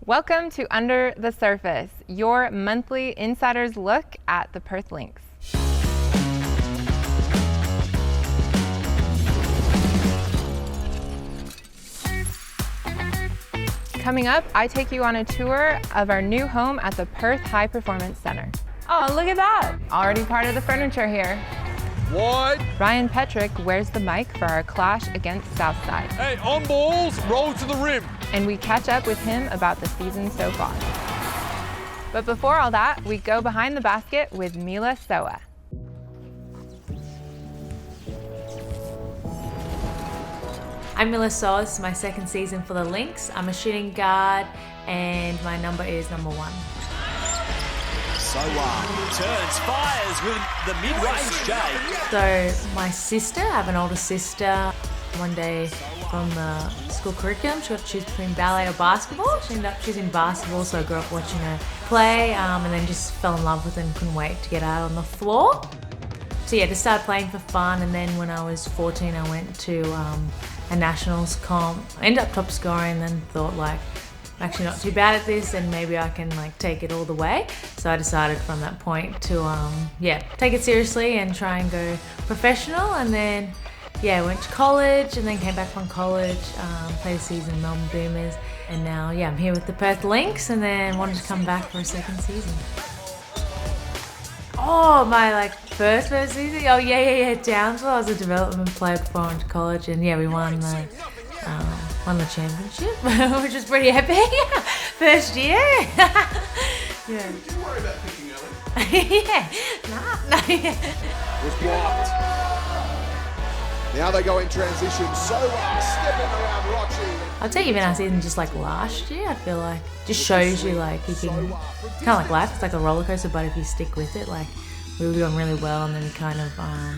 Welcome to Under the Surface, your monthly insider's look at the Perth Lynx. Coming up, I take you on a tour of our new home at the Perth High Performance Center. Oh, look at that! Already part of the furniture here. Wide. Ryan Petrick wears the mic for our clash against Southside. Hey, on balls, roll to the rim. And we catch up with him about the season so far. But before all that, we go behind the basket with Mila Soa. I'm Mila Soa. This is my second season for the Lynx. I'm a shooting guard and my number is number 1. Soa turns, fires with the mid-range J. So my sister, I have an older sister. One day from the school curriculum, she got to choose between ballet or basketball. She ended up choosing basketball, so I grew up watching her play and then just fell in love with it and couldn't wait to get out on the floor. So yeah, just started playing for fun, and then when I was 14 I went to a nationals comp. I ended up top scoring, then thought like, I'm actually not too bad at this and maybe I can like take it all the way. So I decided from that point to take it seriously and try and go professional. And then went to college and then came back from college, played a season in Melbourne Boomers, and now I'm here with the Perth Lynx, and then wanted to come back for a second season. Oh, my first season? Oh yeah, Townsville. I was a development player before I went to college, and we won the championship, which was pretty epic. First year. Did you worry about picking early? Was blocked. Now they go in transition. Soa stepping around Rochi. I'd say even our season just last year, I feel like just shows you you can kind of like life. It's like a roller coaster, but if you stick with it, we were doing really well, and then we kind of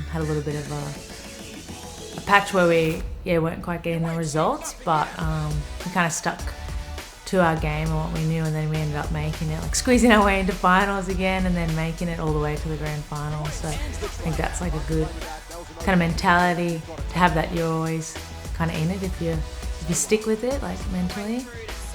had a little bit of a patch where we weren't quite getting the results, but we kind of stuck to our game and what we knew, and then we ended up making it, squeezing our way into finals again, and then making it all the way to the grand final. So I think that's a good kind of mentality to have, that you're always kind of in it if you stick with it, mentally.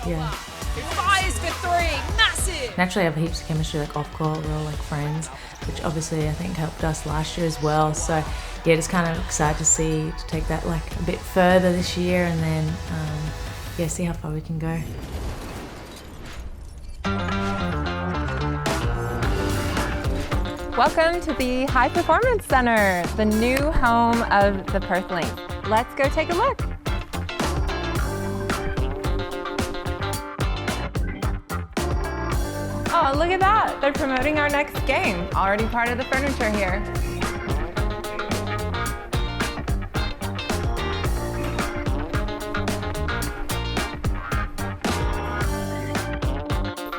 Yeah. It fires for 3, massive! Naturally, I have heaps of chemistry, off court, we're all friends, which obviously I think helped us last year as well. So just kind of excited to take that a bit further this year, and then see how far we can go. Welcome to the High Performance Center, the new home of the Perth Lynx. Let's go take a look. Oh, look at that. They're promoting our next game. Already part of the furniture here.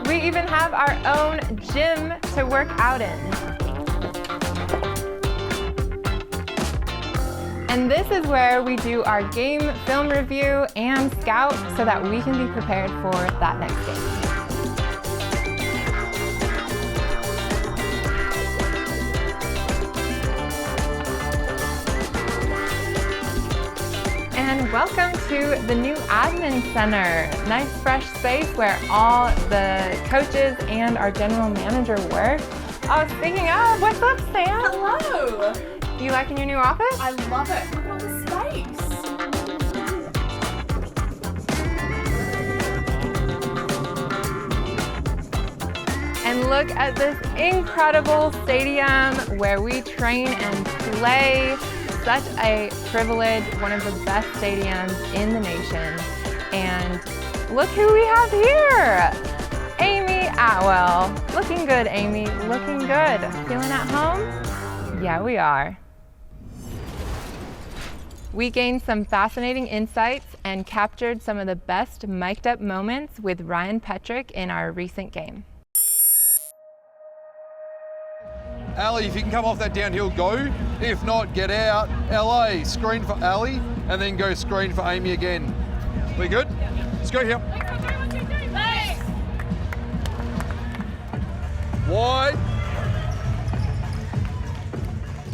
We even have our own gym to work out in. And this is where we do our game film review and scout so that we can be prepared for that next game. And welcome to the new admin center. Nice fresh space where all the coaches and our general manager work. Oh, speaking of, what's up, Sam? Hello. You liking your new office? I love it. Look at all the space. And look at this incredible stadium where we train and play. Such a privilege, one of the best stadiums in the nation. And look who we have here. Amy Atwell. Looking good, Amy, looking good. Feeling at home? Yeah, we are. We gained some fascinating insights and captured some of the best mic'd up moments with Ryan Petrick in our recent game. Ali, if you can come off that downhill, go. If not, get out. LA, screen for Ali, and then go screen for Amy again. We good? Let's go here. Wide.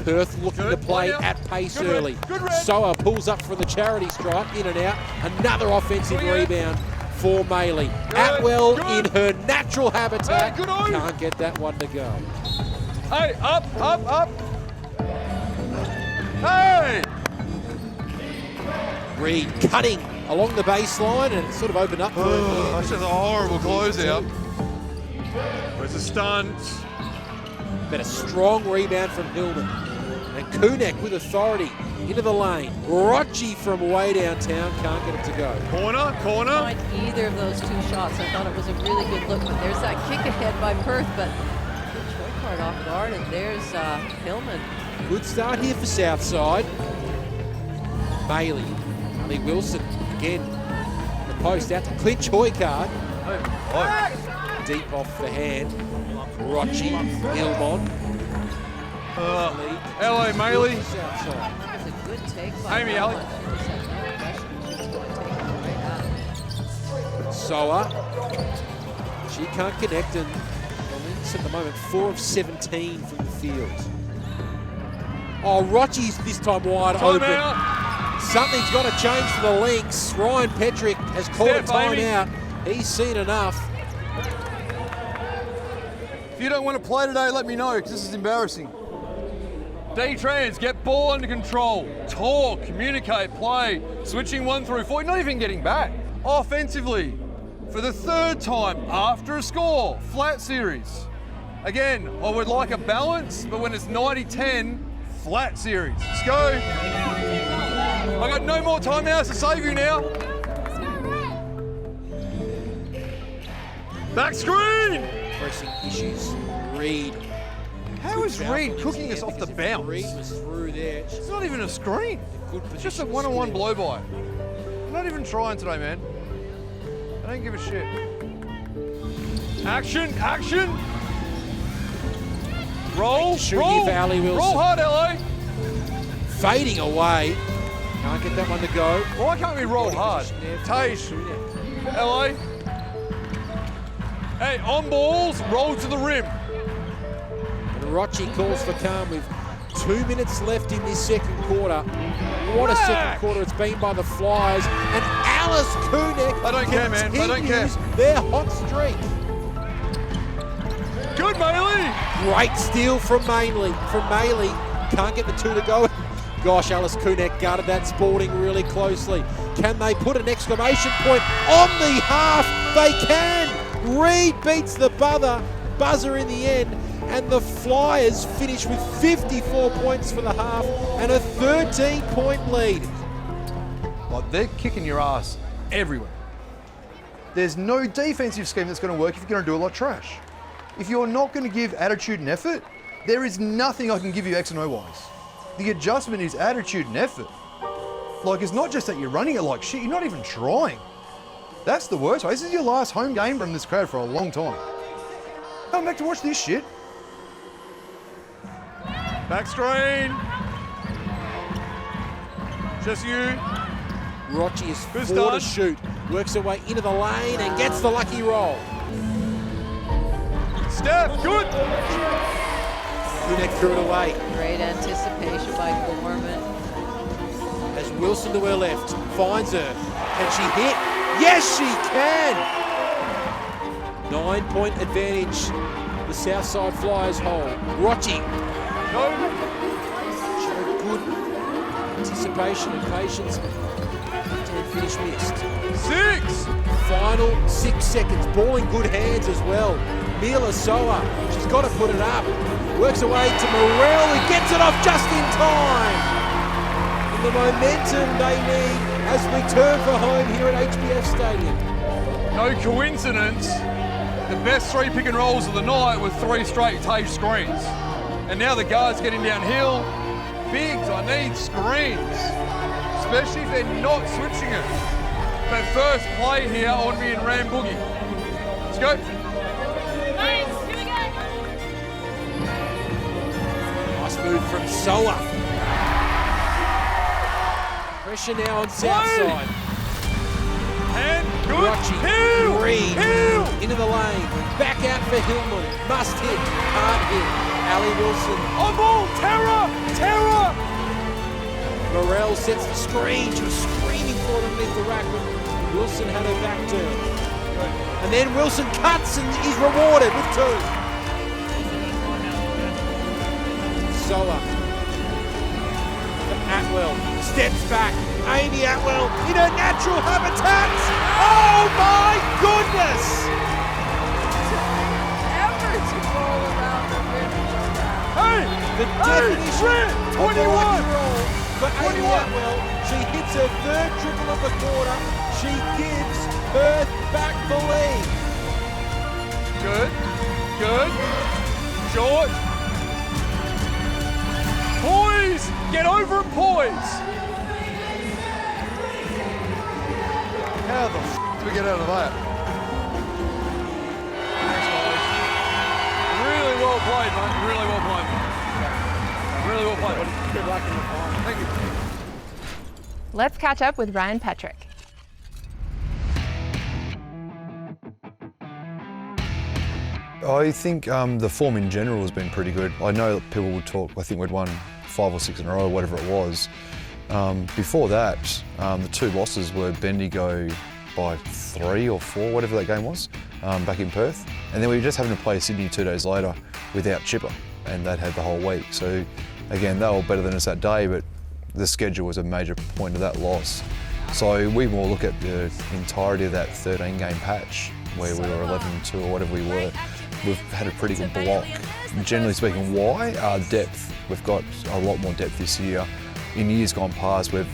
Perth looking to play at pace early. Soa pulls up from the charity stripe, in and out. Another offensive rebound for Maley. Atwell in her natural habitat. Can't get that one to go. Hey, up, up, up. Hey! Reed cutting along the baseline and sort of opened up. That's just a horrible closeout. Where's the stunt? But a strong rebound from Hillman. And Kunek with authority into the lane. Rochi from way downtown can't get it to go. Corner, corner. Find either of those two shots. I thought it was a really good look. But there's that kick ahead by Perth, but good card off guard. And there's Hillman. Good start here for Southside. Bailey, Ali Wilson again. The post out to clinch Hoycard. Deep off the hand. Rochi, Ilmon. LA Maley. That was a good take by Amy, Ali. Soa. She can't connect, and the Lynx at the moment 4 of 17 from the field. Oh, Rochi's this time wide open. Timeout. Something's got to change for the Lynx. Ryan Petrick has called a timeout. He's seen enough. If you don't want to play today, let me know, because this is embarrassing. D-Trans, get ball under control. Talk, communicate, play. Switching 1 through 4, not even getting back. Offensively, for the 3rd time after a score, flat series. Again, I would like a balance, but when it's 90-10, flat series. Let's go. I got no more timeouts to save you now. Back screen! Pressing issues. Reed. How is Reed cooking us off the bounce? Reed was through there. It's not even a screen. It's just a one-on-one blow-by. I'm not even trying today, man. I don't give a shit. Action, action! Roll, roll! Roll hard, LA! Fading away. Can't get that one to go. Why can't we roll hard? Tage, LA. Hey, on balls, roll to the rim. And Rochi calls for calm with 2 minutes left in this second quarter. What a second quarter it's been by the Flyers. And Alice Kunek I don't care, man. I don't care. Their hot streak. Good, Maley! Great steal from Maley. Can't get the 2 to go. Gosh, Alice Kunek guarded that Sporting really closely. Can they put an exclamation point on the half? They can! Reed beats the buzzer in the end, and the Flyers finish with 54 points for the half and a 13-point lead. Like, they're kicking your ass everywhere. There's no defensive scheme that's going to work if you're going to do a lot of trash. If you're not going to give attitude and effort, there is nothing I can give you X and O-wise. The adjustment is attitude and effort. Like, it's not just that you're running it like shit, you're not even trying. That's the worst way. This is your last home game from this crowd for a long time. Come back to watch this shit. Back screen. Just you. Rochi is 4 to shoot. Works her way into the lane and gets the lucky roll. Steph, good. Kunek threw it away. Great anticipation by Gorman. As Wilson to her left finds her. Can she hit? Yes, she can! 9-point advantage. The Southside Flyers hold. Rochi. Showed good anticipation and patience. And finish missed. 6! Final 6 seconds. Ball in good hands as well. Mila Soa. She's got to put it up. Works away to Morel, who gets it off just in time. And the momentum they need as we turn for home here at HBF Stadium. No coincidence, the best 3 pick and rolls of the night with 3 straight Tage screens. And now the guard's getting downhill. Bigs, I need screens, especially if they're not switching it. But first play here, I want to be in Ram Boogie. Let's go. Nice move from Soa. Pressure now on Southside. And good. Rochi, Reed, into the lane. Back out for Hillman. Must hit, can't hit. Ali Wilson. On ball, terror, terror. Morel sets the screen. She was screaming for it underneath the rack. Wilson had her back turned. And then Wilson cuts and is rewarded with 2. Soa. Atwell steps back. Amy Atwell in her natural habitat. Oh my goodness! Ever to roll around the rim like that. Hey! The definition of 21! the lucky roll for Amy Atwell. She hits her 3rd triple of the quarter. She gives Perth back the lead. Good. Good. Short. Poise! Get over and poise! How the f*** do we get out of that? Really well played, mate. Really well played. Really well played. Good luck in the final. Thank you. Let's catch up with Ryan Petrick. I think the form in general has been pretty good. I know that people would talk, I think we'd won 5 or 6 in a row, whatever it was. Before that, the 2 losses were Bendigo by 3 or 4, whatever that game was, back in Perth. And then we were just having to play Sydney 2 days later without Chipper, and they'd had the whole week. So again, they were better than us that day, but the schedule was a major point of that loss. So we more look at the entirety of that 13-game patch where we were 11-2 or whatever we were. We've had a pretty good block. Generally speaking, why? Depth. We've got a lot more depth this year. In years gone past, we've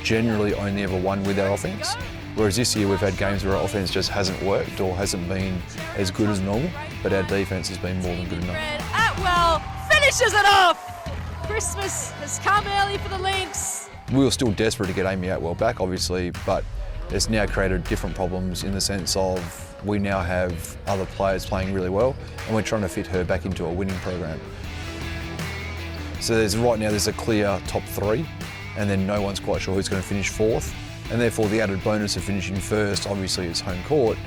generally only ever won with our offence. Whereas this year we've had games where our offence just hasn't worked or hasn't been as good as normal, but our defence has been more than good enough. Atwell finishes it off! Christmas has come early for the Lynx. We were still desperate to get Amy Atwell back, obviously, but it's now created different problems in the sense of we now have other players playing really well and we're trying to fit her back into a winning program. So right now there's a clear top 3 and then no one's quite sure who's going to finish 4th, and therefore the added bonus of finishing 1st obviously is home court,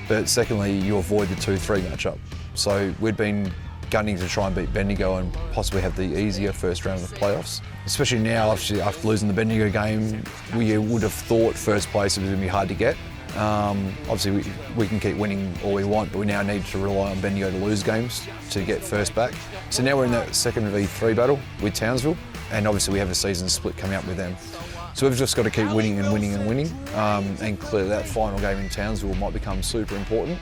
but secondly you avoid the 2-3 matchup. So we'd been gunning to try and beat Bendigo and possibly have the easier first round of the playoffs. Especially now, after losing the Bendigo game, we would have thought first place was going to be hard to get. Obviously we can keep winning all we want, but we now need to rely on Bendigo to lose games to get first back. So now we're in that 2nd v3 battle with Townsville, and obviously we have a season split coming up with them. So we've just got to keep winning and winning and winning, and clearly that final game in Townsville might become super important.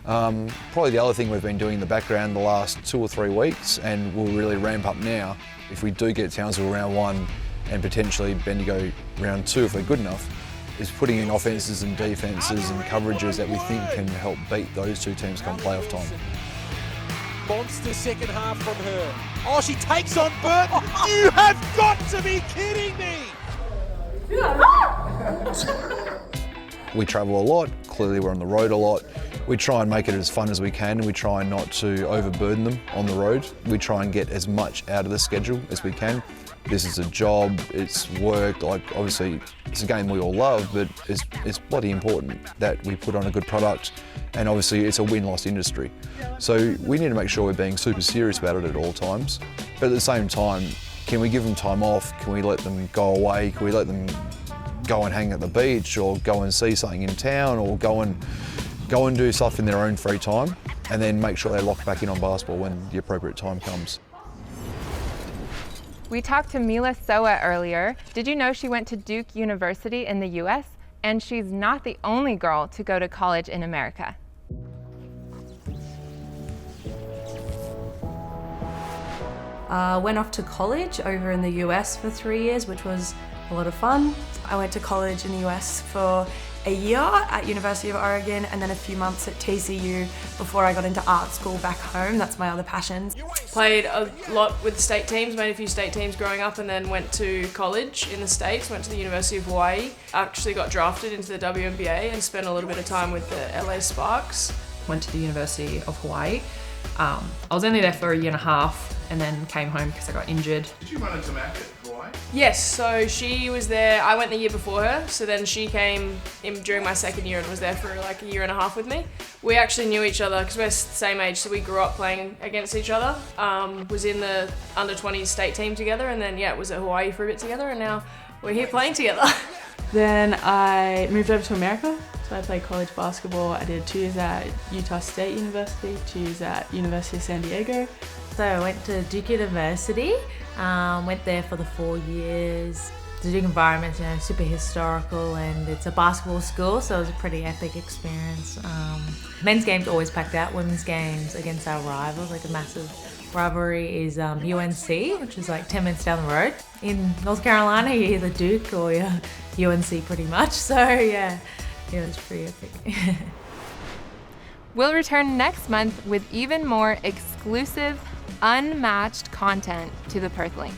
Probably the other thing we've been doing in the background the last 2 or 3 weeks, and we'll really ramp up now, if we do get Townsville round 1 and potentially Bendigo round 2 if they're good enough, is putting in offences and defences and coverages that we think can help beat those 2 teams come playoff time. Monster second half from her. Oh, she takes on Burton. You have got to be kidding me! We travel a lot, clearly we're on the road a lot. We try and make it as fun as we can, and we try not to overburden them on the road. We try and get as much out of the schedule as we can. This is a job, it's work, like obviously it's a game we all love, but it's bloody important that we put on a good product, and obviously it's a win-loss industry. So we need to make sure we're being super serious about it at all times, but at the same time, can we give them time off? Can we let them go away? Can we let them go and hang at the beach, or go and see something in town, or go and do stuff in their own free time, and then make sure they lock back in on basketball when the appropriate time comes. We talked to Mila Soa earlier. Did you know she went to Duke University in the US? And she's not the only girl to go to college in America. Went off to college over in the US for 3 years, which was a lot of fun. I went to college in the US for a year at University of Oregon and then a few months at TCU before I got into art school back home. That's my other passions. Played a lot with the state teams, made a few state teams growing up, and then went to college in the States, went to the University of Hawaii. Actually got drafted into the WNBA and spent a little bit of time with the LA Sparks. Went to the University of Hawaii. I was only there for a year and a half and then came home because I got injured. Did you run into Mac at Hawaii? Yes, so she was there, I went the year before her, so then she came in during my second year and was there for like a year and a half with me. We actually knew each other because we're the same age, so we grew up playing against each other. Was in the under-20s state team together, and then was at Hawaii for a bit together, and now we're here playing together. Then I moved over to America. So I played college basketball. I did 2 years at Utah State University, 2 years at University of San Diego. So I went to Duke University, went there for the 4 years. The Duke environment's, super historical, and it's a basketball school, so it was a pretty epic experience. Men's games always packed out. Women's games against our rivals, like a massive rivalry is UNC, which is like 10 minutes down the road. In North Carolina, you're either Duke or you're UNC pretty much. So yeah, it was pretty epic. We'll return next month with even more exclusive, unmatched content to the Perth Lynx.